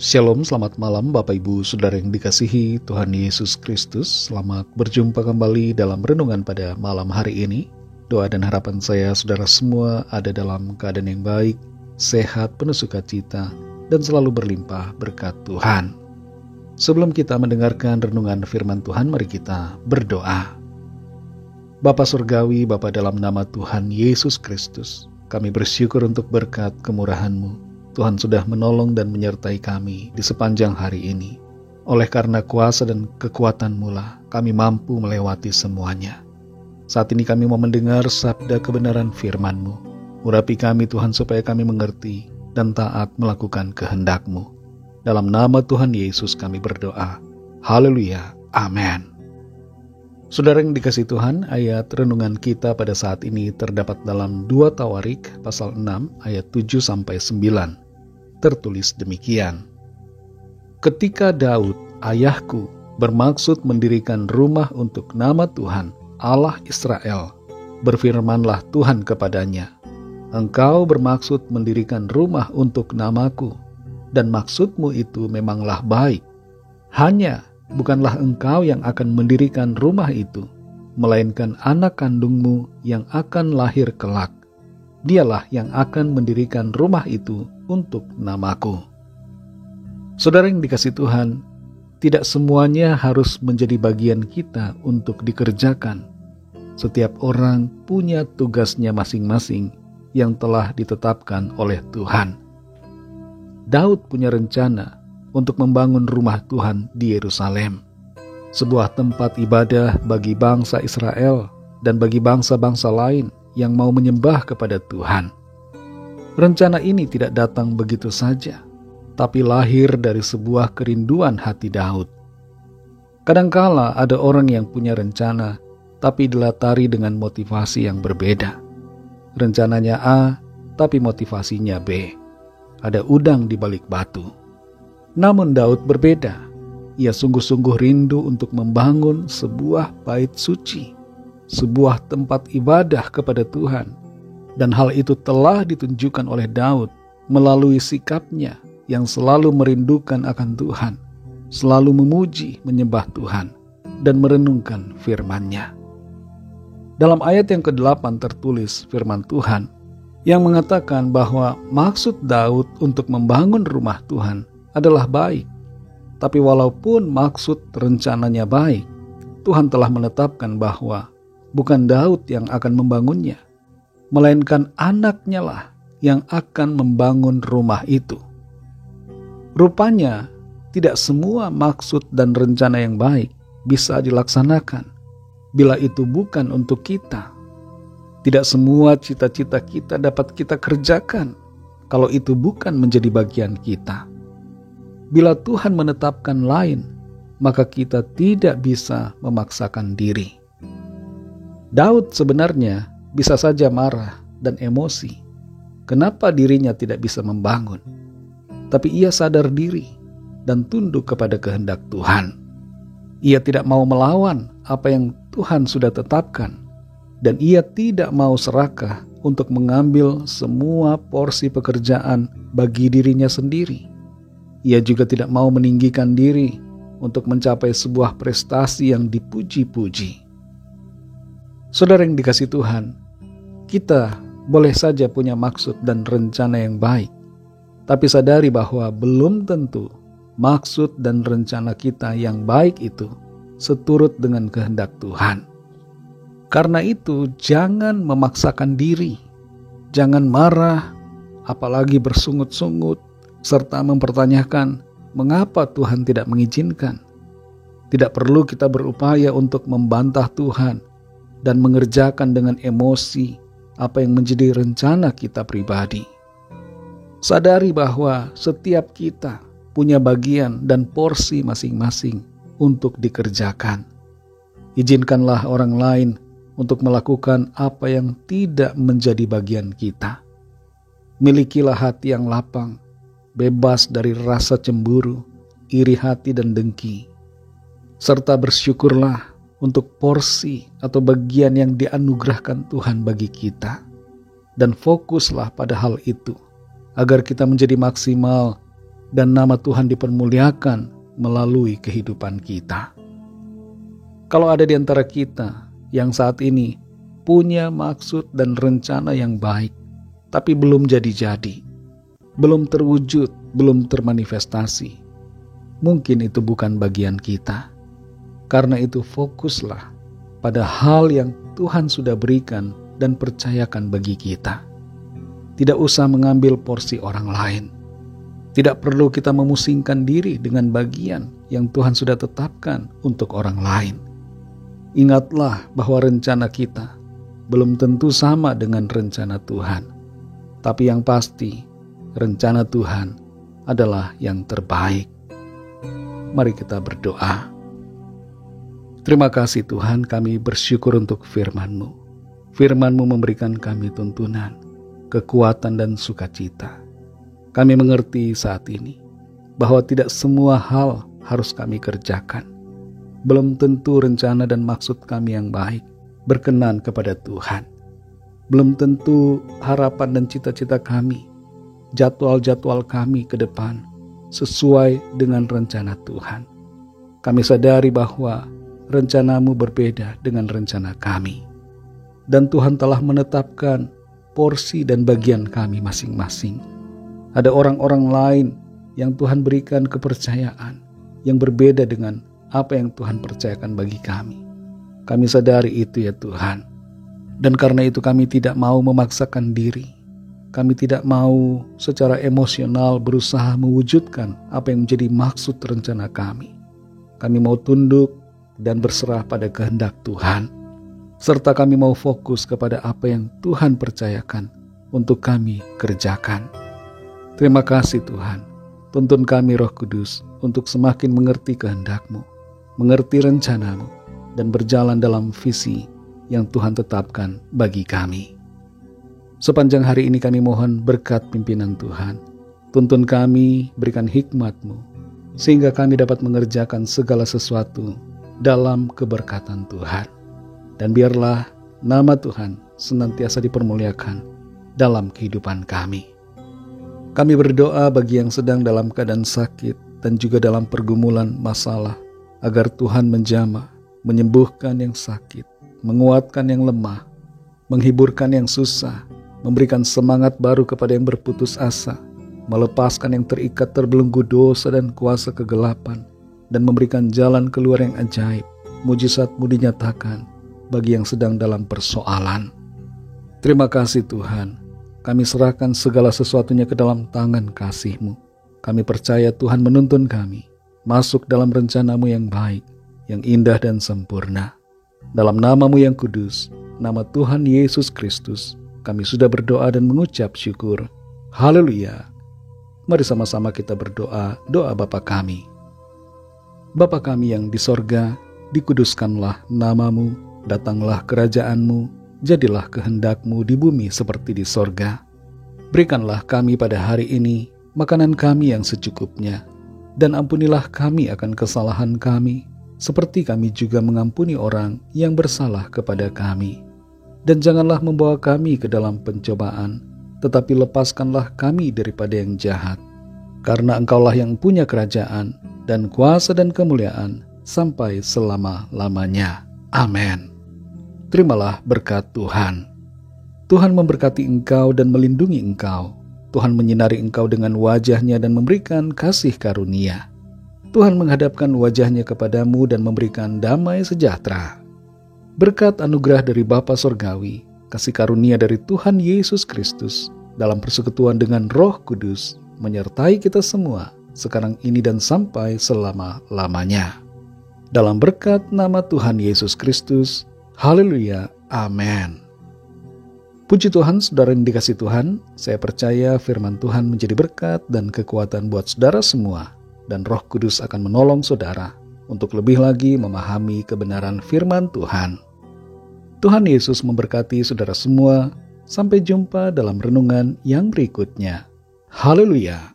Shalom, selamat malam Bapak Ibu Saudara yang dikasihi Tuhan Yesus Kristus. Selamat berjumpa kembali dalam renungan pada malam hari ini. Doa dan harapan saya saudara semua ada dalam keadaan yang baik, sehat, penuh sukacita, dan selalu berlimpah berkat Tuhan. Sebelum kita mendengarkan renungan firman Tuhan, mari kita berdoa. Bapa Surgawi, Bapa dalam nama Tuhan Yesus Kristus, kami bersyukur untuk berkat kemurahan-Mu. Tuhan sudah menolong dan menyertai kami di sepanjang hari ini. Oleh karena kuasa dan kekuatan-Mu lah, kami mampu melewati semuanya. Saat ini kami mau mendengar sabda kebenaran firman-Mu. Urapi kami Tuhan supaya kami mengerti dan taat melakukan kehendak-Mu. Dalam nama Tuhan Yesus kami berdoa. Haleluya. Amin. Saudara yang dikasihi Tuhan, ayat renungan kita pada saat ini terdapat dalam 2 Tawarik pasal 6 ayat 7-9. Tertulis demikian. Ketika Daud, ayahku, bermaksud mendirikan rumah untuk nama Tuhan, Allah Israel, berfirmanlah Tuhan kepadanya, engkau bermaksud mendirikan rumah untuk namaku, dan maksudmu itu memanglah baik. Hanya bukanlah engkau yang akan mendirikan rumah itu, melainkan anak kandungmu yang akan lahir kelak. Dialah yang akan mendirikan rumah itu untuk namaku. Saudara yang dikasihi Tuhan, tidak semuanya harus menjadi bagian kita untuk dikerjakan. Setiap orang punya tugasnya masing-masing yang telah ditetapkan oleh Tuhan. Daud punya rencana untuk membangun rumah Tuhan di Yerusalem, sebuah tempat ibadah bagi bangsa Israel dan bagi bangsa-bangsa lain yang mau menyembah kepada Tuhan. Rencana ini tidak datang begitu saja, tapi lahir dari sebuah kerinduan hati Daud. Kadangkala ada orang yang punya rencana, tapi dilatari dengan motivasi yang berbeda. Rencananya A, tapi motivasinya B. Ada udang di balik batu. Namun Daud berbeda. Ia sungguh-sungguh rindu untuk membangun sebuah bait suci, sebuah tempat ibadah kepada Tuhan. Dan hal itu telah ditunjukkan oleh Daud melalui sikapnya yang selalu merindukan akan Tuhan, selalu memuji, menyembah Tuhan, dan merenungkan firman-Nya. Dalam ayat yang ke-8 tertulis firman Tuhan yang mengatakan bahwa maksud Daud untuk membangun rumah Tuhan adalah baik. Tapi walaupun maksud rencananya baik, Tuhan telah menetapkan bahwa bukan Daud yang akan membangunnya, melainkan anaknya lah yang akan membangun rumah itu. Rupanya, tidak semua maksud dan rencana yang baik bisa dilaksanakan bila itu bukan untuk kita. Tidak semua cita-cita kita dapat kita kerjakan kalau itu bukan menjadi bagian kita. Bila Tuhan menetapkan lain, maka kita tidak bisa memaksakan diri. Daud sebenarnya bisa saja marah dan emosi. Kenapa dirinya tidak bisa membangun? Tapi ia sadar diri dan tunduk kepada kehendak Tuhan. Ia tidak mau melawan apa yang Tuhan sudah tetapkan. Dan ia tidak mau serakah untuk mengambil semua porsi pekerjaan bagi dirinya sendiri. Ia juga tidak mau meninggikan diri untuk mencapai sebuah prestasi yang dipuji-puji. Saudara yang dikasihi Tuhan, kita boleh saja punya maksud dan rencana yang baik, tapi sadari bahwa belum tentu maksud dan rencana kita yang baik itu seturut dengan kehendak Tuhan. Karena itu, jangan memaksakan diri, jangan marah, apalagi bersungut-sungut, serta mempertanyakan mengapa Tuhan tidak mengizinkan. Tidak perlu kita berupaya untuk membantah Tuhan dan mengerjakan dengan emosi apa yang menjadi rencana kita pribadi. Sadari bahwa setiap kita punya bagian dan porsi masing-masing untuk dikerjakan. Izinkanlah orang lain untuk melakukan apa yang tidak menjadi bagian kita. Milikilah hati yang lapang, bebas dari rasa cemburu, iri hati dan dengki. Serta bersyukurlah untuk porsi atau bagian yang dianugerahkan Tuhan bagi kita. Dan fokuslah pada hal itu, agar kita menjadi maksimal dan nama Tuhan dipermuliakan melalui kehidupan kita. Kalau ada di antara kita yang saat ini punya maksud dan rencana yang baik, tapi belum jadi-jadi, belum terwujud, belum termanifestasi, mungkin itu bukan bagian kita. Karena itu fokuslah pada hal yang Tuhan sudah berikan dan percayakan bagi kita. Tidak usah mengambil porsi orang lain. Tidak perlu kita memusingkan diri dengan bagian yang Tuhan sudah tetapkan untuk orang lain. Ingatlah bahwa rencana kita belum tentu sama dengan rencana Tuhan. Tapi yang pasti, rencana Tuhan adalah yang terbaik. Mari kita berdoa. Terima kasih Tuhan, kami bersyukur untuk firman-Mu. Firman-Mu memberikan kami tuntunan, kekuatan dan sukacita. Kami mengerti saat ini bahwa tidak semua hal harus kami kerjakan. Belum tentu rencana dan maksud kami yang baik berkenan kepada Tuhan. Belum tentu harapan dan cita-cita kami, jadwal-jadwal kami ke depan sesuai dengan rencana Tuhan. Kami sadari bahwa rencana-Mu berbeda dengan rencana kami. Dan Tuhan telah menetapkan porsi dan bagian kami masing-masing. Ada orang-orang lain yang Tuhan berikan kepercayaan yang berbeda dengan apa yang Tuhan percayakan bagi kami. Kami sadari itu ya Tuhan. Dan karena itu kami tidak mau memaksakan diri. Kami tidak mau secara emosional berusaha mewujudkan apa yang menjadi maksud rencana kami. Kami mau tunduk dan berserah pada kehendak Tuhan. Serta kami mau fokus kepada apa yang Tuhan percayakan untuk kami kerjakan. Terima kasih Tuhan. Tuntun kami Roh Kudus untuk semakin mengerti kehendak-Mu, mengerti rencana-Mu, dan berjalan dalam visi yang Tuhan tetapkan bagi kami. Sepanjang hari ini kami mohon berkat pimpinan Tuhan. Tuntun kami, berikan hikmat-Mu, sehingga kami dapat mengerjakan segala sesuatu dalam keberkatan Tuhan. Dan biarlah nama Tuhan senantiasa dipermuliakan dalam kehidupan kami. Kami berdoa bagi yang sedang dalam keadaan sakit dan juga dalam pergumulan masalah, agar Tuhan menjamah, menyembuhkan yang sakit, menguatkan yang lemah, menghiburkan yang susah, memberikan semangat baru kepada yang berputus asa, melepaskan yang terikat terbelenggu dosa dan kuasa kegelapan, dan memberikan jalan keluar yang ajaib. Mujizat-Mu dinyatakan bagi yang sedang dalam persoalan. Terima kasih Tuhan. Kami serahkan segala sesuatunya ke dalam tangan kasih-Mu. Kami percaya Tuhan menuntun kami masuk dalam rencana-Mu yang baik, yang indah dan sempurna. Dalam nama-Mu yang kudus, nama Tuhan Yesus Kristus, kami sudah berdoa dan mengucap syukur. Haleluya. Mari sama-sama kita berdoa, doa Bapa kami. Bapa kami yang di sorga, dikuduskanlah nama-Mu, datanglah kerajaan-Mu, jadilah kehendak-Mu di bumi seperti di sorga. Berikanlah kami pada hari ini makanan kami yang secukupnya, dan ampunilah kami akan kesalahan kami, seperti kami juga mengampuni orang yang bersalah kepada kami. Dan janganlah membawa kami ke dalam pencobaan, tetapi lepaskanlah kami daripada yang jahat. Karena Engkaulah yang punya kerajaan, dan kuasa dan kemuliaan, sampai selama-lamanya. Amin. Terimalah berkat Tuhan. Tuhan memberkati engkau dan melindungi engkau. Tuhan menyinari engkau dengan wajah-Nya dan memberikan kasih karunia. Tuhan menghadapkan wajah-Nya kepadamu dan memberikan damai sejahtera. Berkat anugerah dari Bapa Sorgawi, kasih karunia dari Tuhan Yesus Kristus, dalam persekutuan dengan Roh Kudus, menyertai kita semua, sekarang ini dan sampai selama-lamanya. Dalam berkat nama Tuhan Yesus Kristus, haleluya, amin. Puji Tuhan, saudara yang dikasihi Tuhan, saya percaya firman Tuhan menjadi berkat dan kekuatan buat saudara semua, dan Roh Kudus akan menolong saudara untuk lebih lagi memahami kebenaran firman Tuhan. Tuhan Yesus memberkati saudara semua. Sampai jumpa dalam renungan yang berikutnya. Haleluya.